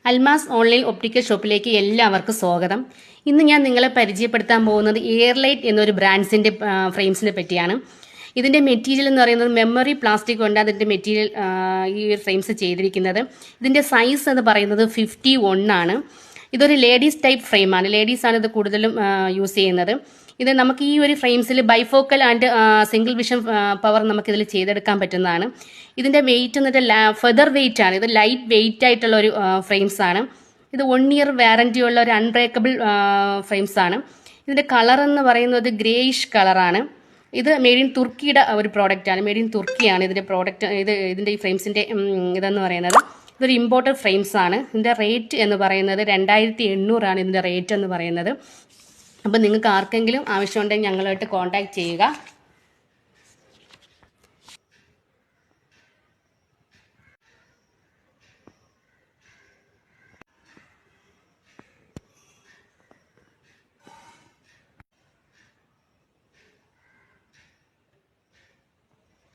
Almas online optical ഷോപ്പിലേക്ക് എല്ലാവർക്കും സ്വാഗതം. ഇന്ന് ഞാൻ നിങ്ങളെ പരിചയപ്പെടുത്താൻ പോകുന്നത് എയർലൈറ്റ് എന്നൊരു ബ്രാൻഡ്സിന്റെ ഫ്രെയിംസിനെ പറ്റിയാണ്. ഇതിന്റെ മെറ്റീരിയൽ എന്ന് പറയുന്നത് മെമ്മറി പ്ലാസ്റ്റിക് കൊണ്ട് അതിന്റെ മെറ്റീരിയൽ ഈ ഒരു ഫ്രെയിംസ് ചെയ്തിരിക്കുന്നത്. ഇതിന്റെ സൈസ് എന്ന് പറയുന്നത് 51 ആണ്. ഇതൊരു ലേഡീസ് ടൈപ്പ് ഫ്രെയിമാണ്. ലേഡീസാണ് ഇത് കൂടുതലും യൂസ് ചെയ്യുന്നത്. ഇത് നമുക്ക് ഈ ഒരു ഫ്രെയിംസിൽ bifocal and single vision power നമുക്കിതിൽ ചെയ്തെടുക്കാൻ പറ്റുന്നതാണ്. ഇതിൻ്റെ വെയിറ്റ് എന്നിട്ട് ഫെദർ വെയിറ്റ് ആണ്. ഇത് ലൈറ്റ് വെയിറ്റ് ആയിട്ടുള്ള ഒരു ഫ്രെയിംസ് ആണ്. ഇത് 1 ഇയർ വാറൻറ്റി ഉള്ള ഒരു അൺബ്രേക്കബിൾ ഫ്രെയിംസ് ആണ്. ഇതിൻ്റെ കളർ എന്ന് പറയുന്നത് ഗ്രേയിഷ് കളറാണ്. ഇത് മെയ്ഡ് ഇൻ തുർക്കിയുടെ ഒരു പ്രോഡക്റ്റാണ്. മെയ്ഡ് ഇൻ തുർക്കിയാണ് ഇതിൻ്റെ പ്രോഡക്റ്റ്. ഇതിൻ്റെ ഈ ഫ്രെയിംസിൻ്റെ ഇതെന്ന് പറയുന്നത് ഇതൊരു ഇമ്പോർട്ടഡ് ഫ്രെയിംസ് ആണ്. ഇതിൻ്റെ റേറ്റ് എന്ന് പറയുന്നത് 2800 ആണ് ഇതിൻ്റെ റേറ്റ് എന്ന് പറയുന്നത്. അപ്പോൾ നിങ്ങൾക്ക് ആർക്കെങ്കിലും ആവശ്യമുണ്ടെങ്കിൽ ഞങ്ങളുമായിട്ട് കോൺടാക്ട് ചെയ്യുക.